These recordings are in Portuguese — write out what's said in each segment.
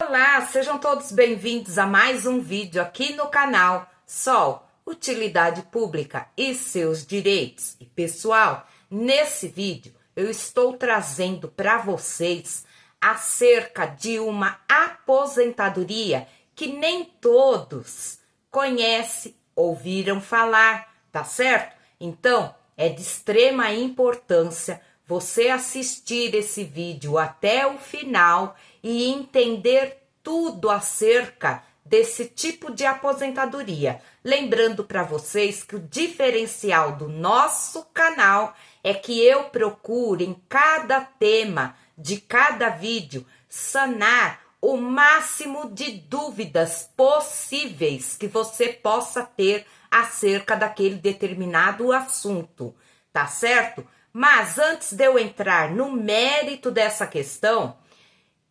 Olá, sejam todos bem-vindos a mais um vídeo aqui no canal Sol, Utilidade Pública e seus direitos. E pessoal, nesse vídeo eu estou trazendo para vocês acerca de uma aposentadoria que nem todos conhecem, ouviram falar, tá certo? Então, é de extrema importância você assistir esse vídeo até o final e entender tudo acerca desse tipo de aposentadoria. Lembrando para vocês que o diferencial do nosso canal é que eu procuro em cada tema de cada vídeo sanar o máximo de dúvidas possíveis que você possa ter acerca daquele determinado assunto, tá certo? Mas antes de eu entrar no mérito dessa questão,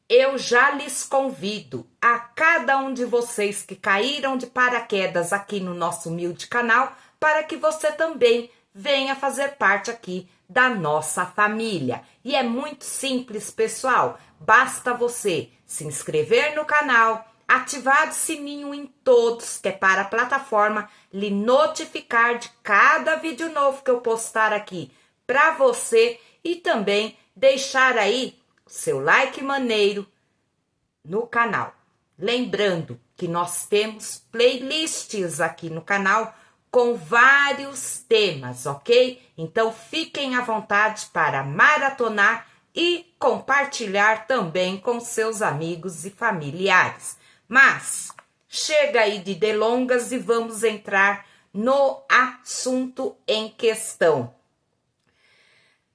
eu já lhes convido a cada um de vocês que caíram de paraquedas aqui no nosso humilde canal para que você também venha fazer parte aqui da nossa família. E é muito simples, pessoal. Basta você se inscrever no canal, ativar o sininho em todos, que é para a plataforma lhe notificar de cada vídeo novo que eu postar aqui para você e também deixar aí o seu like maneiro no canal. Lembrando que nós temos playlists aqui no canal com vários temas, ok? Então fiquem à vontade para maratonar e compartilhar também com seus amigos e familiares. Mas chega aí de delongas e vamos entrar no assunto em questão.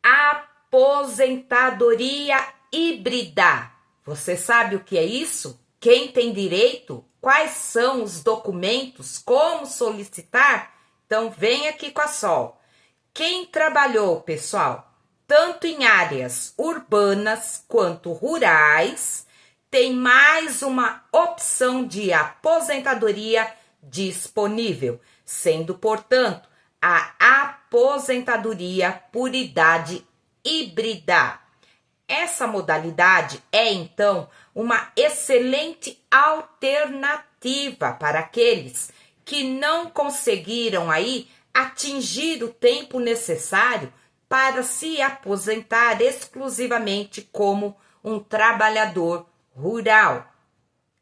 Aposentadoria híbrida. Você sabe o que é isso? Quem tem direito? Quais são os documentos? Como solicitar? Então, vem aqui com a Sol. Quem trabalhou, pessoal, tanto em áreas urbanas quanto rurais, tem mais uma opção de aposentadoria disponível, sendo, portanto, a aposentadoria por idade híbrida. Essa modalidade é, então, uma excelente alternativa para aqueles que não conseguiram aí atingir o tempo necessário para se aposentar exclusivamente como um trabalhador rural.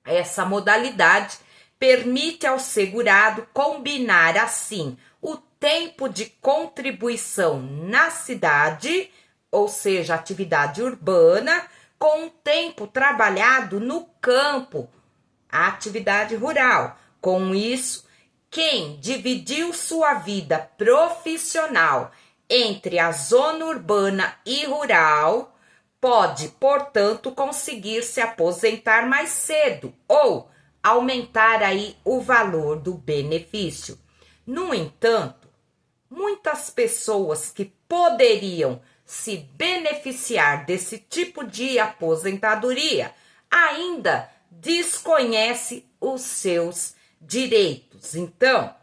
Essa modalidade permite ao segurado combinar, assim, o tempo de contribuição na cidade, ou seja, atividade urbana, com um tempo trabalhado no campo, a atividade rural. Com isso, quem dividiu sua vida profissional entre a zona urbana e rural pode, portanto, conseguir se aposentar mais cedo ou aumentar aí o valor do benefício. No entanto, muitas pessoas que poderiam se beneficiar desse tipo de aposentadoria ainda desconhece os seus direitos. Então,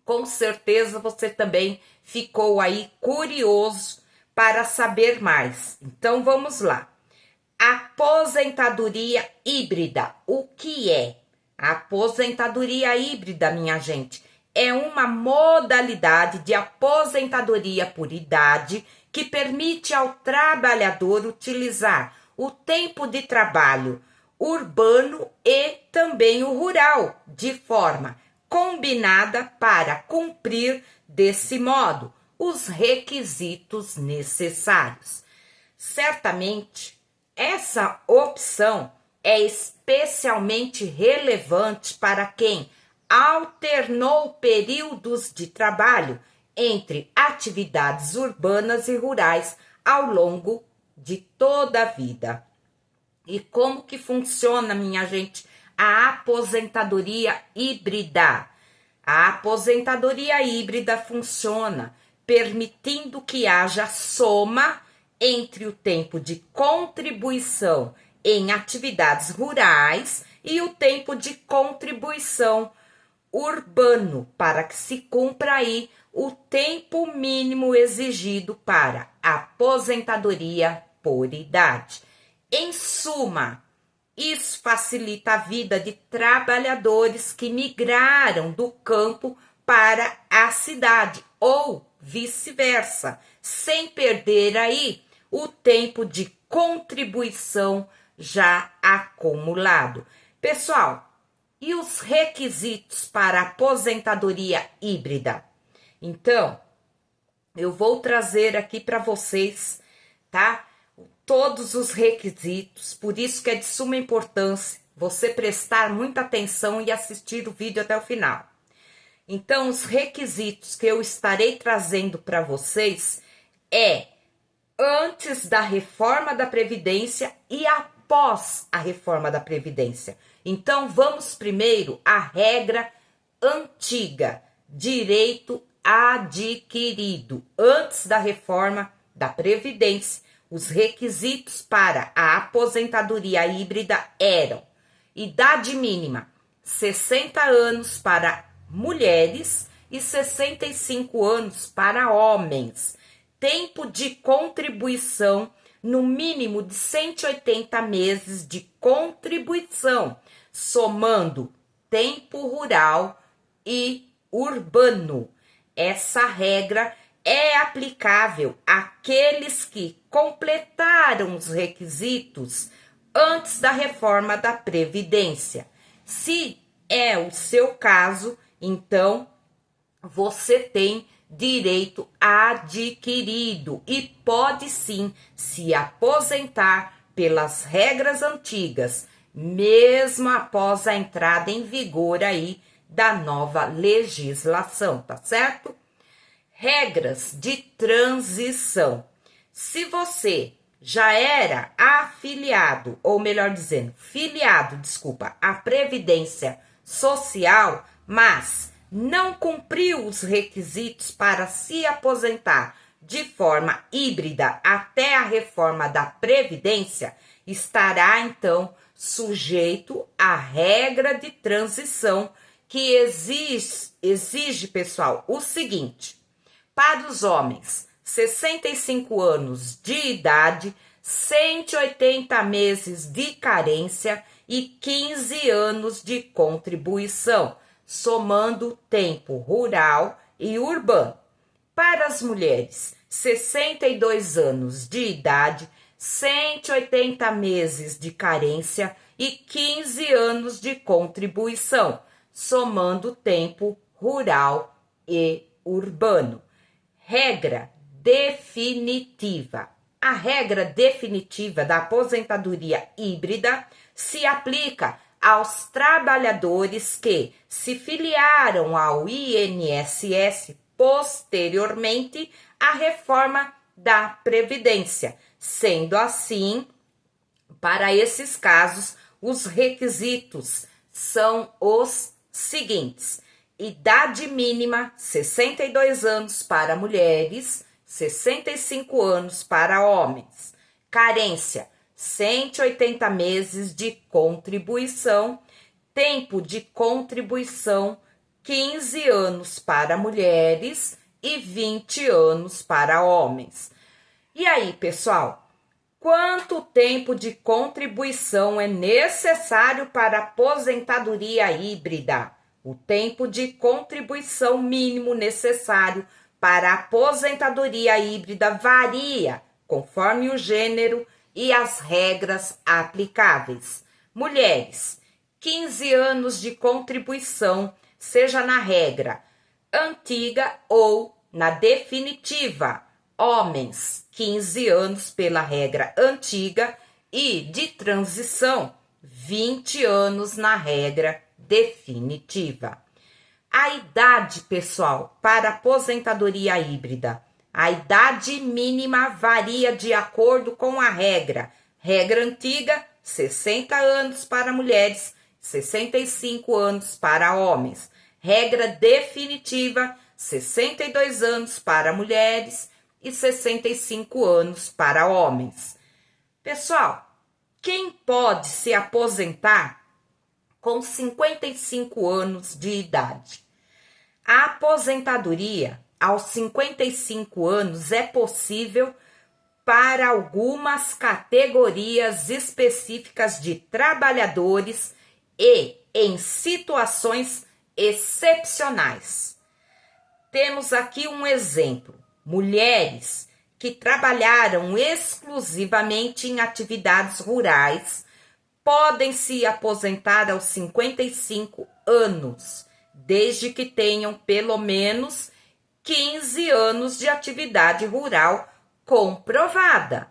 com certeza você também ficou aí curioso para saber mais. Então, vamos lá. Aposentadoria híbrida. O que é? A aposentadoria híbrida, minha gente, é uma modalidade de aposentadoria por idade que permite ao trabalhador utilizar o tempo de trabalho urbano e também o rural de forma combinada para cumprir, desse modo, os requisitos necessários. Certamente, essa opção é especialmente relevante para quem alternou períodos de trabalho entre atividades urbanas e rurais ao longo de toda a vida. E como que funciona, minha gente, a aposentadoria híbrida? A aposentadoria híbrida funciona permitindo que haja soma entre o tempo de contribuição em atividades rurais e o tempo de contribuição urbano, para que se cumpra aí o tempo mínimo exigido para aposentadoria por idade. Em suma, Isso facilita a vida de trabalhadores que migraram do campo para a cidade ou vice-versa, sem perder aí o tempo de contribuição já acumulado. Pessoal, e os requisitos para aposentadoria híbrida? Então, eu vou trazer aqui para vocês, tá? Todos os requisitos, por isso que é de suma importância você prestar muita atenção e assistir o vídeo até o final. Então, os requisitos que eu estarei trazendo para vocês é antes da reforma da Previdência e após a reforma da Previdência. Então, vamos primeiro à regra antiga, direito adquirido. Antes da reforma da Previdência, os requisitos para a aposentadoria híbrida eram: idade mínima, 60 anos para mulheres e 65 anos para homens. Tempo de contribuição no mínimo de 180 meses de contribuição, somando tempo rural e urbano. Essa regra é aplicável àqueles que completaram os requisitos antes da reforma da Previdência. Se é o seu caso, então você tem direito adquirido e pode sim se aposentar pelas regras antigas, mesmo após a entrada em vigor aí da nova legislação, tá certo? Regras de transição. Se você já era afiliado, ou melhor dizendo, filiado, à Previdência Social, mas não cumpriu os requisitos para se aposentar de forma híbrida até a reforma da Previdência, estará então sujeito à regra de transição que exige, pessoal, o seguinte: para os homens, 65 anos de idade, 180 meses de carência e 15 anos de contribuição, somando tempo rural e urbano. Para as mulheres, 62 anos de idade, 180 meses de carência e 15 anos de contribuição, somando tempo rural e urbano. Regra definitiva. A regra definitiva da aposentadoria híbrida se aplica aos trabalhadores que se filiaram ao INSS posteriormente à reforma da Previdência. Sendo assim, para esses casos, os requisitos são os seguintes: idade mínima, 62 anos para mulheres, 65 anos para homens. Carência, 180 meses de contribuição. Tempo de contribuição, 15 anos para mulheres e 20 anos para homens. E aí, pessoal, quanto tempo de contribuição é necessário para aposentadoria híbrida? O tempo de contribuição mínimo necessário para a aposentadoria híbrida varia conforme o gênero e as regras aplicáveis. Mulheres, 15 anos de contribuição, seja na regra antiga ou na definitiva. Homens, 15 anos pela regra antiga e de transição, 20 anos na regra definitiva. A idade, pessoal, para aposentadoria híbrida. A idade mínima varia de acordo com a regra. Regra antiga, 60 anos para mulheres, 65 anos para homens. Regra definitiva, 62 anos para mulheres e 65 anos para homens. Pessoal, quem pode se aposentar com 55 anos de idade? A aposentadoria aos 55 anos é possível para algumas categorias específicas de trabalhadores e em situações excepcionais. Temos aqui um exemplo: mulheres que trabalharam exclusivamente em atividades rurais podem se aposentar aos 55 anos, desde que tenham pelo menos 15 anos de atividade rural comprovada.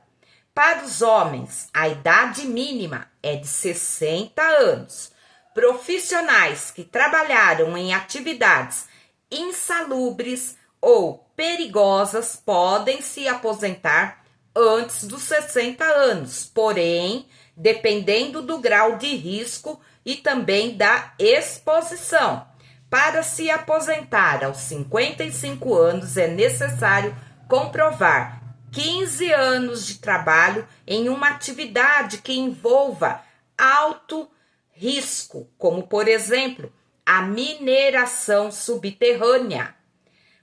Para os homens, a idade mínima é de 60 anos. Profissionais que trabalharam em atividades insalubres ou perigosas podem se aposentar antes dos 60 anos, porém, dependendo do grau de risco e também da exposição. Para se aposentar aos 55 anos, é necessário comprovar 15 anos de trabalho em uma atividade que envolva alto risco, como, por exemplo, a mineração subterrânea.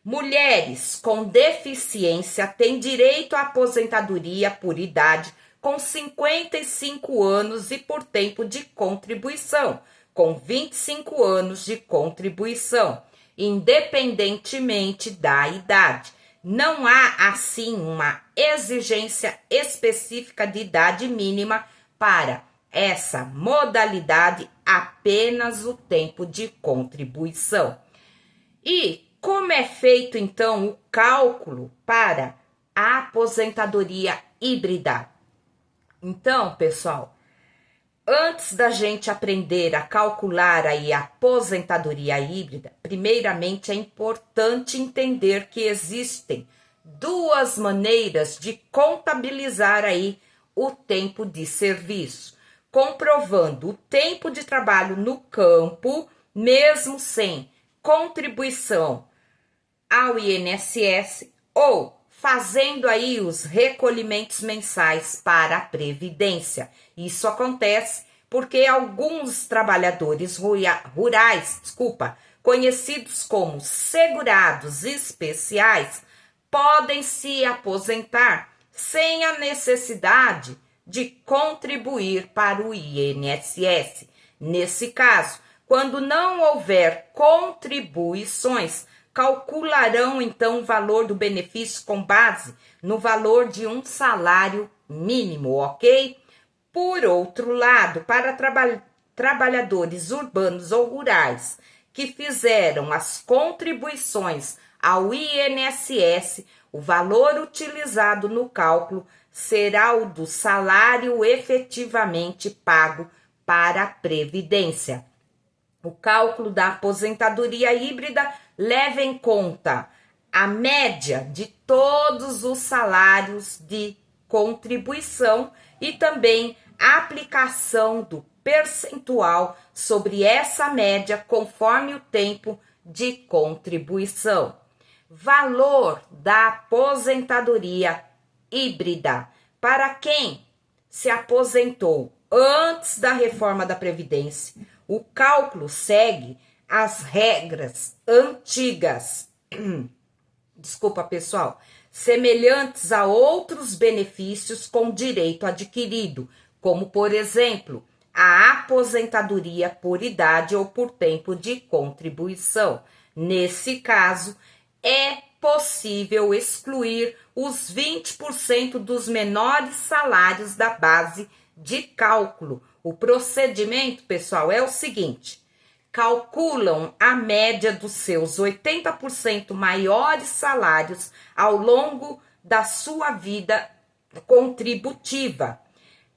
Mulheres com deficiência têm direito à aposentadoria por idade com 55 anos e por tempo de contribuição, com 25 anos de contribuição, independentemente da idade. Não há, assim, uma exigência específica de idade mínima para essa modalidade, apenas o tempo de contribuição. E como é feito, então, o cálculo para a aposentadoria híbrida? Então, pessoal, antes da gente aprender a calcular aí a aposentadoria híbrida, primeiramente é importante entender que existem duas maneiras de contabilizar aí o tempo de serviço, comprovando o tempo de trabalho no campo, mesmo sem contribuição ao INSS, ou fazendo aí os recolhimentos mensais para a Previdência. Isso acontece porque alguns trabalhadores rurais, conhecidos como segurados especiais, podem se aposentar sem a necessidade de contribuir para o INSS. Nesse caso, quando não houver contribuições, calcularão então o valor do benefício com base no valor de um salário mínimo, ok? Por outro lado, para trabalhadores urbanos ou rurais que fizeram as contribuições ao INSS, o valor utilizado no cálculo será o do salário efetivamente pago para a Previdência. O cálculo da aposentadoria híbrida leva em conta a média de todos os salários de contribuição e também a aplicação do percentual sobre essa média conforme o tempo de contribuição. Valor da aposentadoria híbrida. Para quem se aposentou antes da reforma da Previdência, o cálculo segue as regras antigas, desculpa pessoal, semelhantes a outros benefícios com direito adquirido, como por exemplo, a aposentadoria por idade ou por tempo de contribuição. Nesse caso, é possível excluir os 20% dos menores salários da base de cálculo. O procedimento, pessoal, é o seguinte: calculam a média dos seus 80% maiores salários ao longo da sua vida contributiva.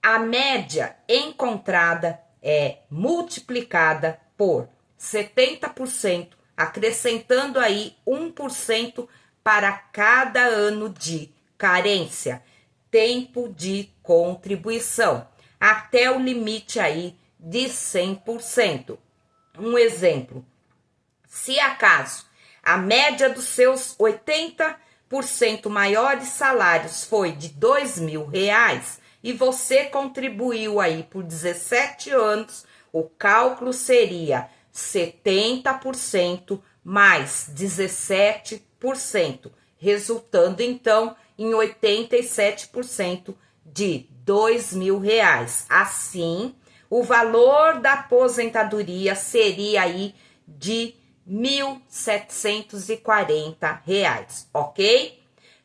A média encontrada é multiplicada por 70%, acrescentando aí 1% para cada ano de carência, tempo de contribuição, até o limite aí de 100%. Um exemplo: se acaso a média dos seus 80% maiores salários foi de R$2.000 e você contribuiu aí por 17 anos, o cálculo seria 70% mais 17%, resultando então em 87% de R$ 2.000. Assim, o valor da aposentadoria seria aí de R$ 1.740, ok?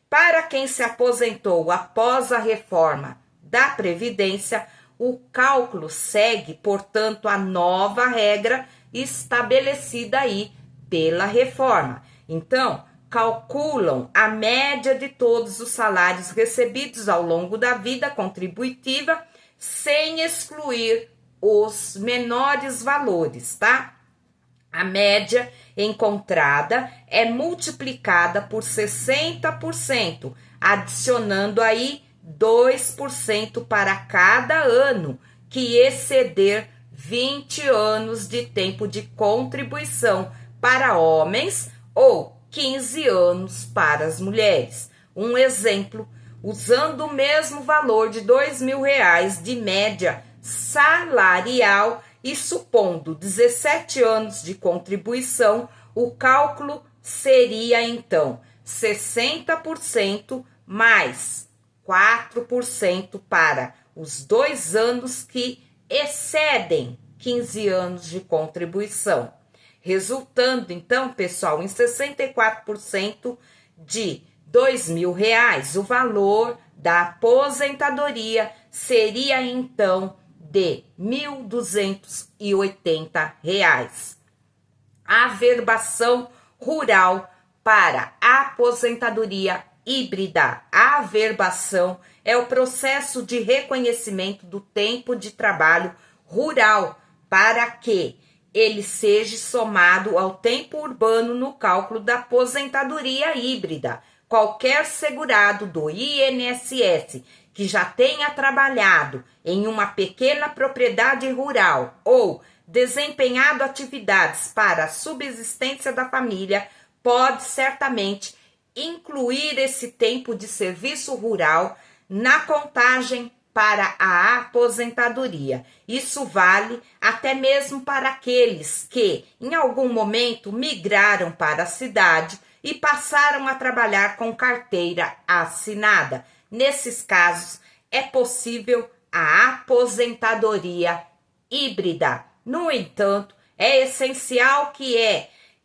Para quem se aposentou após a reforma da Previdência, o cálculo segue, portanto, a nova regra estabelecida aí pela reforma. Então, calculam a média de todos os salários recebidos ao longo da vida contributiva, sem excluir os menores valores, tá? A média encontrada é multiplicada por 60%, adicionando aí 2% para cada ano que exceder 20 anos de tempo de contribuição para homens ou 15 anos para as mulheres. Um exemplo, usando o mesmo valor de R$ 2.000 de média salarial e supondo 17 anos de contribuição, o cálculo seria então 60% mais 4% para os 2 anos que excedem 15 anos de contribuição, resultando então, pessoal, em 64% de R$ 2.000. O valor da aposentadoria seria então de R$ 1.280. Averbação rural para aposentadoria híbrida. A averbação é o processo de reconhecimento do tempo de trabalho rural para que ele seja somado ao tempo urbano no cálculo da aposentadoria híbrida. Qualquer segurado do INSS que já tenha trabalhado em uma pequena propriedade rural ou desempenhado atividades para a subsistência da família pode certamente incluir esse tempo de serviço rural na contagem para a aposentadoria. Isso vale até mesmo para aqueles que, em algum momento, migraram para a cidade e passaram a trabalhar com carteira assinada. Nesses casos, é possível a aposentadoria híbrida. No entanto, é essencial que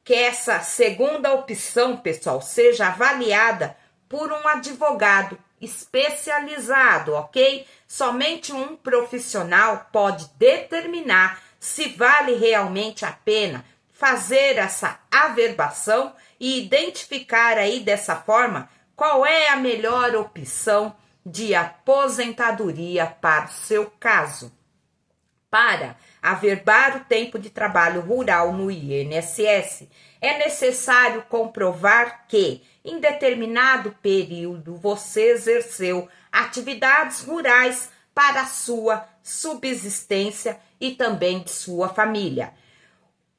essa segunda opção, pessoal, seja avaliada por um advogado especializado, ok? Somente um profissional pode determinar se vale realmente a pena fazer essa averbação e identificar aí dessa forma qual é a melhor opção de aposentadoria para o seu caso. Para averbar o tempo de trabalho rural no INSS, é necessário comprovar que, em determinado período, você exerceu atividades rurais para a sua subsistência e também de sua família.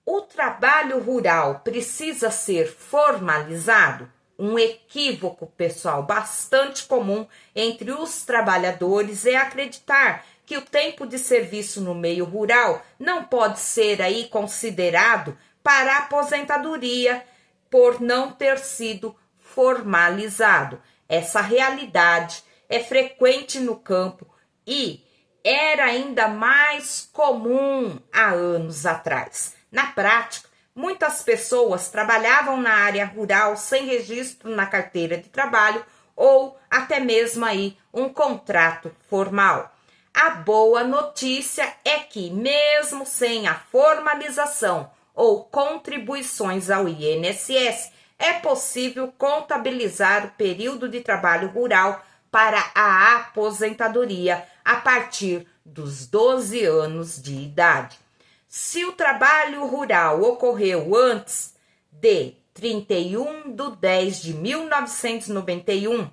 O trabalho rural precisa ser formalizado? Um equívoco, pessoal, bastante comum entre os trabalhadores é acreditar que o tempo de serviço no meio rural não pode ser aí considerado para a aposentadoria por não ter sido formalizado. Essa realidade é frequente no campo e era ainda mais comum há anos atrás. Na prática, muitas pessoas trabalhavam na área rural sem registro na carteira de trabalho ou até mesmo aí um contrato formal. A boa notícia é que, mesmo sem a formalização ou contribuições ao INSS, é possível contabilizar o período de trabalho rural para a aposentadoria a partir dos 12 anos de idade. Se o trabalho rural ocorreu antes de 31/10/1991,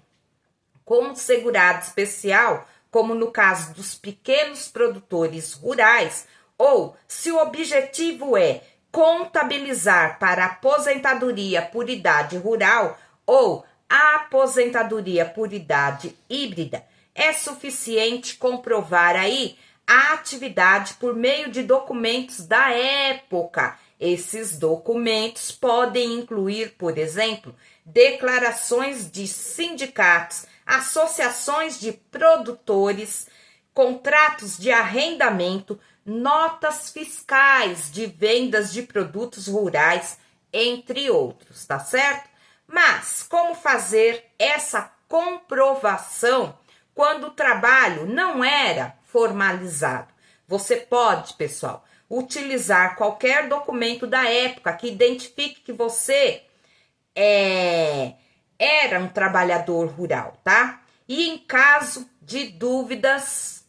como segurado especial, como no caso dos pequenos produtores rurais, ou se o objetivo é contabilizar para aposentadoria por idade rural ou a aposentadoria por idade híbrida, é suficiente comprovar aí a atividade por meio de documentos da época Esses documentos podem incluir, por exemplo, declarações de sindicatos, associações de produtores, contratos de arrendamento, notas fiscais de vendas de produtos rurais, entre outros, tá certo? Mas como fazer essa comprovação quando o trabalho não era formalizado? Você pode, pessoal, utilizar qualquer documento da época que identifique que você era um trabalhador rural, tá? E em caso de dúvidas,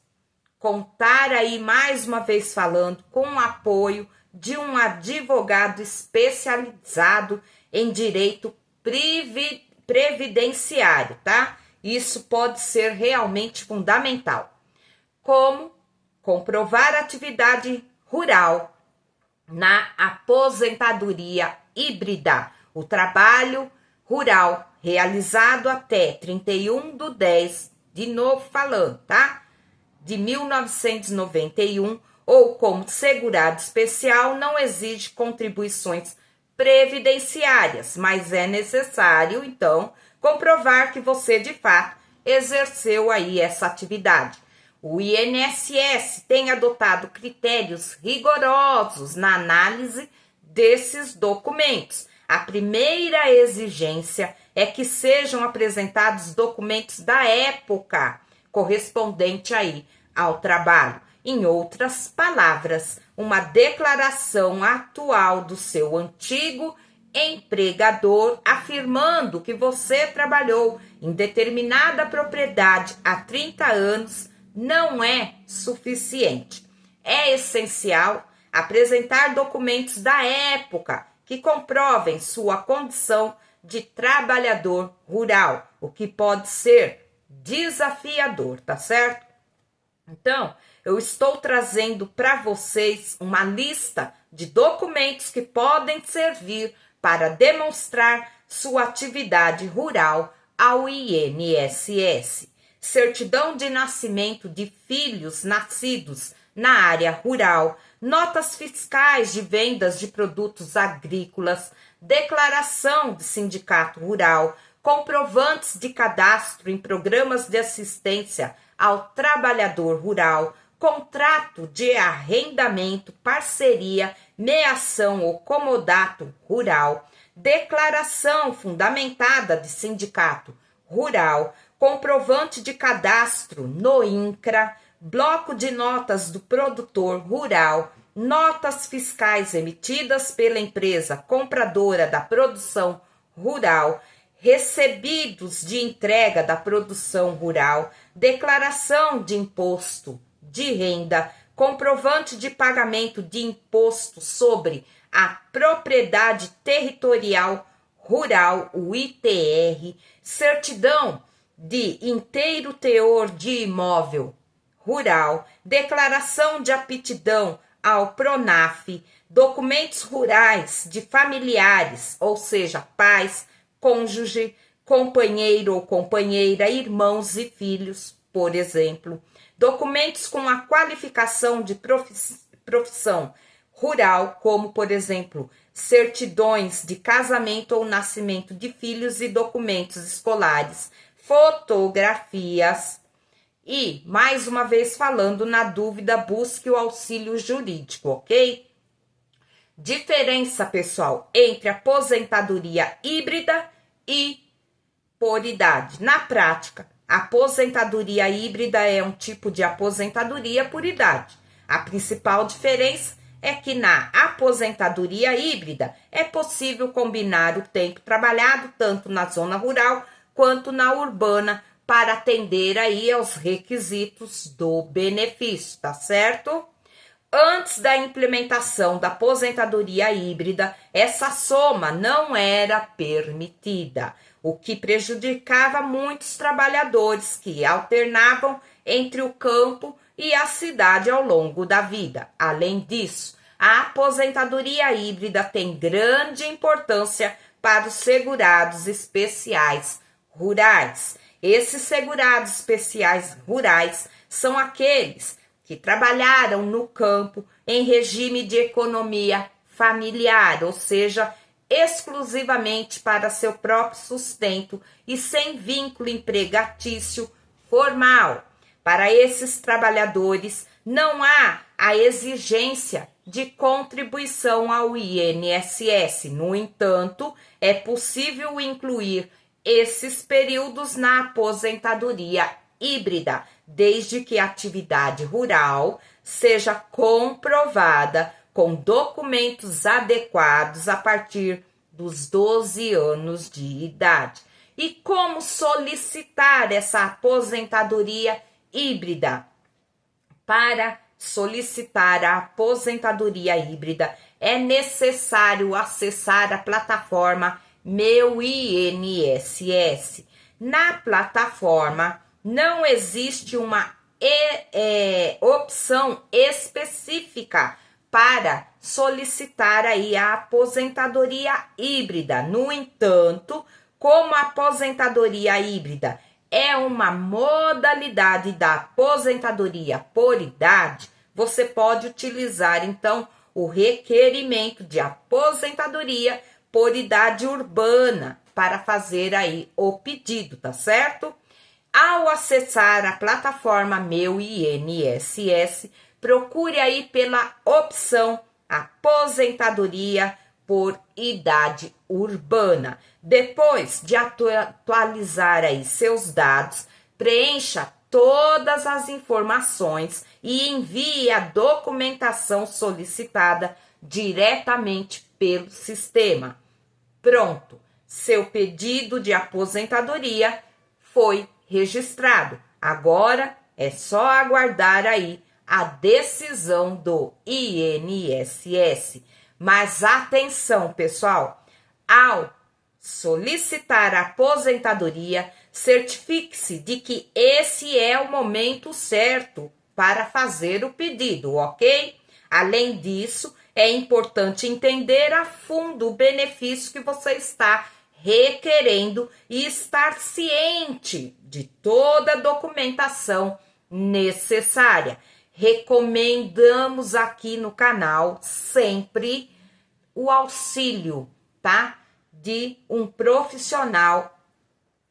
contar aí mais uma vez falando com o apoio de um advogado especializado em direito previdenciário, tá? Isso pode ser realmente fundamental. Como comprovar atividade rural na aposentadoria híbrida, o trabalho rural realizado até 31/10, de novo falando, tá? De 1991, ou como segurado especial, não exige contribuições previdenciárias, mas é necessário, então, comprovar que você, de fato, exerceu aí essa atividade. O INSS tem adotado critérios rigorosos na análise desses documentos. A primeira exigência é que sejam apresentados documentos da época correspondente aí ao trabalho. Em outras palavras, uma declaração atual do seu antigo empregador afirmando que você trabalhou em determinada propriedade há 30 anos não é suficiente. É essencial apresentar documentos da época que comprovem sua condição de trabalhador rural, o que pode ser desafiador, tá certo? Então, eu estou trazendo para vocês uma lista de documentos que podem servir para demonstrar sua atividade rural ao INSS. Certidão de nascimento de filhos nascidos na área rural, notas fiscais de vendas de produtos agrícolas, declaração de sindicato rural, comprovantes de cadastro em programas de assistência ao trabalhador rural, contrato de arrendamento, parceria, meação ou comodato rural, declaração fundamentada de sindicato rural, comprovante de cadastro no INCRA, bloco de notas do produtor rural, notas fiscais emitidas pela empresa compradora da produção rural, recebidos de entrega da produção rural, declaração de imposto de renda, comprovante de pagamento de imposto sobre a propriedade territorial rural, o ITR, certidão de inteiro teor de imóvel rural, declaração de aptidão ao PRONAF, documentos rurais de familiares, ou seja, pais, cônjuge, companheiro ou companheira, irmãos e filhos, por exemplo, documentos com a qualificação de profissão rural, como, por exemplo, certidões de casamento ou nascimento de filhos e documentos escolares, fotografias e, mais uma vez falando, na dúvida, busque o auxílio jurídico, ok? Diferença, pessoal, entre aposentadoria híbrida e por idade. Na prática, a aposentadoria híbrida é um tipo de aposentadoria por idade. A principal diferença é que na aposentadoria híbrida é possível combinar o tempo trabalhado tanto na zona rural quanto na urbana para atender aí aos requisitos do benefício, tá certo? Antes da implementação da aposentadoria híbrida, essa soma não era permitida, o que prejudicava muitos trabalhadores que alternavam entre o campo e a cidade ao longo da vida. Além disso, a aposentadoria híbrida tem grande importância para os segurados especiais rurais. Esses segurados especiais rurais são aqueles que trabalharam no campo em regime de economia familiar, ou seja, exclusivamente para seu próprio sustento e sem vínculo empregatício formal. Para esses trabalhadores, não há a exigência de contribuição ao INSS. No entanto, é possível incluir esses períodos na aposentadoria híbrida, desde que a atividade rural seja comprovada com documentos adequados a partir dos 12 anos de idade. E como solicitar essa aposentadoria híbrida? Para solicitar a aposentadoria híbrida, é necessário acessar a plataforma Meu INSS. Na plataforma, não existe uma opção específica para solicitar aí a aposentadoria híbrida. No entanto, como a aposentadoria híbrida é uma modalidade da aposentadoria por idade, você pode utilizar, então, o requerimento de aposentadoria por idade urbana para fazer aí o pedido, tá certo? Ao acessar a plataforma Meu INSS, procure aí pela opção aposentadoria por idade urbana. Depois de atualizar aí seus dados, preencha todas as informações e envie a documentação solicitada diretamente pelo sistema. Pronto, seu pedido de aposentadoria foi registrado. Agora é só aguardar aí a decisão do INSS. Mas atenção, pessoal, ao solicitar a aposentadoria, certifique-se de que esse é o momento certo para fazer o pedido, ok? Além disso, é importante entender a fundo o benefício que você está requerendo e estar ciente de toda a documentação necessária. Recomendamos aqui no canal sempre o auxílio, tá? De um profissional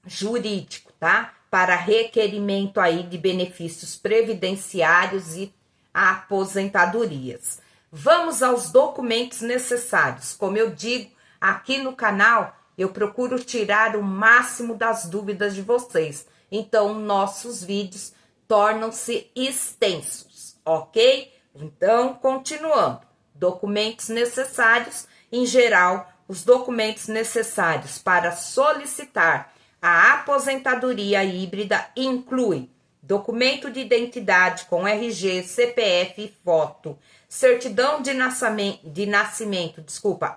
jurídico, tá? Para requerimento aí de benefícios previdenciários e aposentadorias. Vamos aos documentos necessários. Como eu digo, aqui no canal eu procuro tirar o máximo das dúvidas de vocês. Então, nossos vídeos tornam-se extensos, ok? Então, continuando. Documentos necessários, em geral, os documentos necessários para solicitar a aposentadoria híbrida incluem documento de identidade com RG, CPF e foto, certidão de nascimento,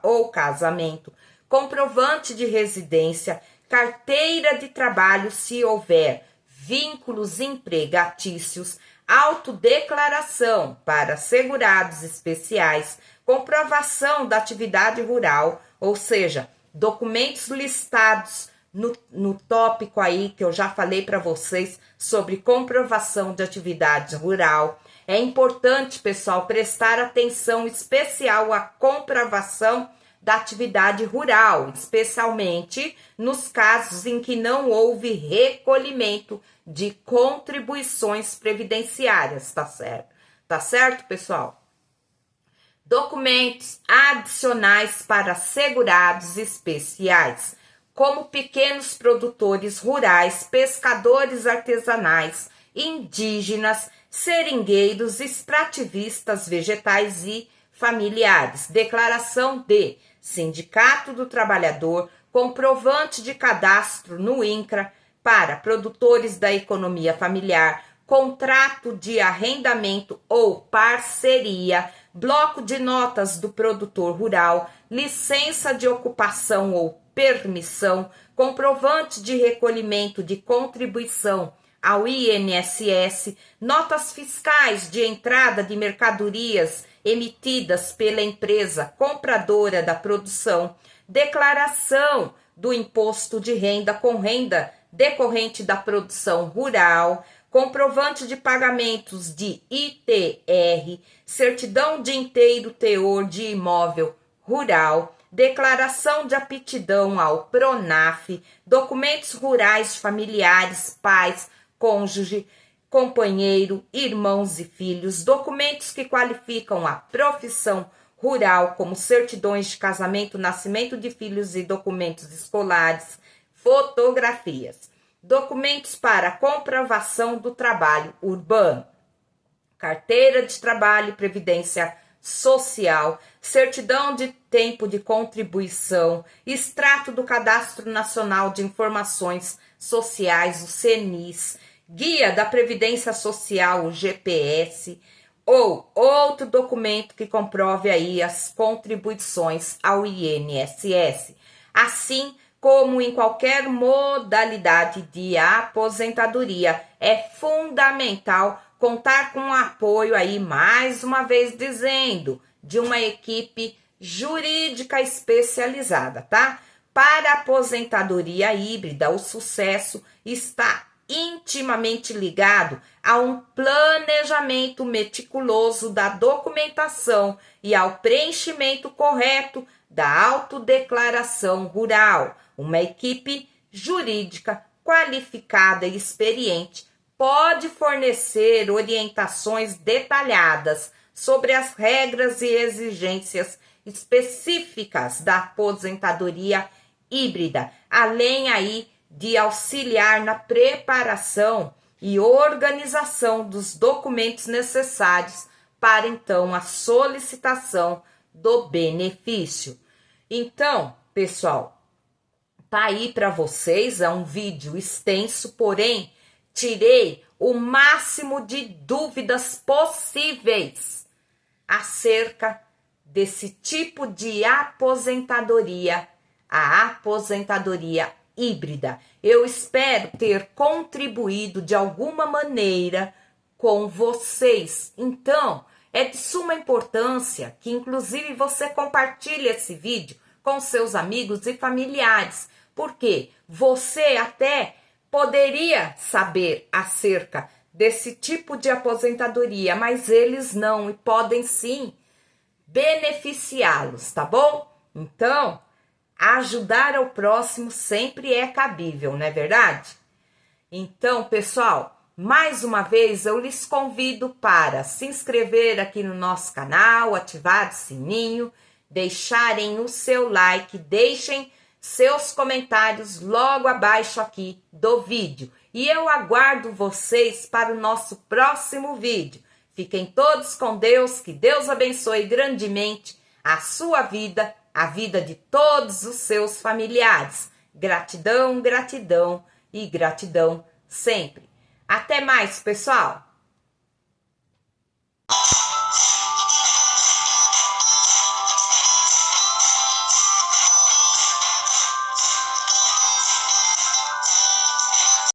ou casamento, comprovante de residência, carteira de trabalho se houver, vínculos empregatícios, autodeclaração para segurados especiais, comprovação da atividade rural, ou seja, documentos listados no tópico aí que eu já falei para vocês sobre comprovação de atividade rural. É importante, pessoal, prestar atenção especial à comprovação da atividade rural, especialmente nos casos em que não houve recolhimento de contribuições previdenciárias, tá certo? Tá certo, pessoal? Documentos adicionais para segurados especiais, como pequenos produtores rurais, pescadores artesanais, indígenas, seringueiros, extrativistas vegetais e familiares. Declaração de Sindicato do Trabalhador, comprovante de cadastro no INCRA para produtores da economia familiar, contrato de arrendamento ou parceria, bloco de notas do produtor rural, licença de ocupação ou permissão, comprovante de recolhimento de contribuição ao INSS, notas fiscais de entrada de mercadorias emitidas pela empresa compradora da produção, declaração do imposto de renda com renda decorrente da produção rural, comprovante de pagamentos de ITR, certidão de inteiro teor de imóvel rural, declaração de aptidão ao PRONAF, documentos rurais familiares, pais, cônjuge, companheiro, irmãos e filhos, documentos que qualificam a profissão rural, como certidões de casamento, nascimento de filhos e documentos escolares, fotografias, documentos para comprovação do trabalho urbano, carteira de trabalho e previdência social, certidão de tempo de contribuição, extrato do Cadastro Nacional de Informações Sociais, o CNIS, guia da Previdência Social, o GPS, ou outro documento que comprove aí as contribuições ao INSS, assim como em qualquer modalidade de aposentadoria. É fundamental contar com o apoio aí, mais uma vez dizendo, de uma equipe jurídica especializada, tá? Para a aposentadoria híbrida, o sucesso está intimamente ligado a um planejamento meticuloso da documentação e ao preenchimento correto da autodeclaração rural. Uma equipe jurídica qualificada e experiente pode fornecer orientações detalhadas sobre as regras e exigências específicas da aposentadoria híbrida, além aí de auxiliar na preparação e organização dos documentos necessários para, então, a solicitação do benefício. Então, pessoal, tá aí para vocês, é um vídeo extenso, porém, tirei o máximo de dúvidas possíveis acerca desse tipo de aposentadoria, a aposentadoria híbrida. Eu espero ter contribuído de alguma maneira com vocês. Então, é de suma importância que inclusive você compartilhe esse vídeo com seus amigos e familiares, porque você até poderia saber acerca desse tipo de aposentadoria, mas eles não, e podem sim beneficiá-los, tá bom? Então, ajudar ao próximo sempre é cabível, não é verdade? Então, pessoal, mais uma vez eu lhes convido para se inscrever aqui no nosso canal, ativar o sininho, deixarem o seu like, deixem seus comentários logo abaixo aqui do vídeo. E eu aguardo vocês para o nosso próximo vídeo. Fiquem todos com Deus, que Deus abençoe grandemente a sua vida, a vida de todos os seus familiares. Gratidão, gratidão e gratidão sempre. Até mais, pessoal!